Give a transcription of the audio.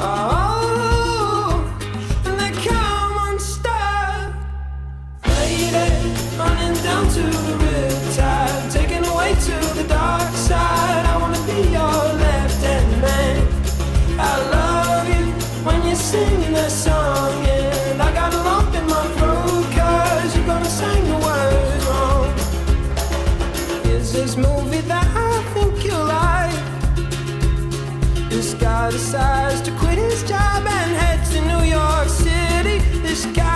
Oh, and they come unstuck. Lady, running down to the riptide, taken away to the dark side. I wanna be your left-hand man. I love you when you're singing that song, and I got a lump in my throat 'cause you're gonna sing the words wrong. Is this movie that I think you like? This guy decides to quit his job and head to New York City. This guy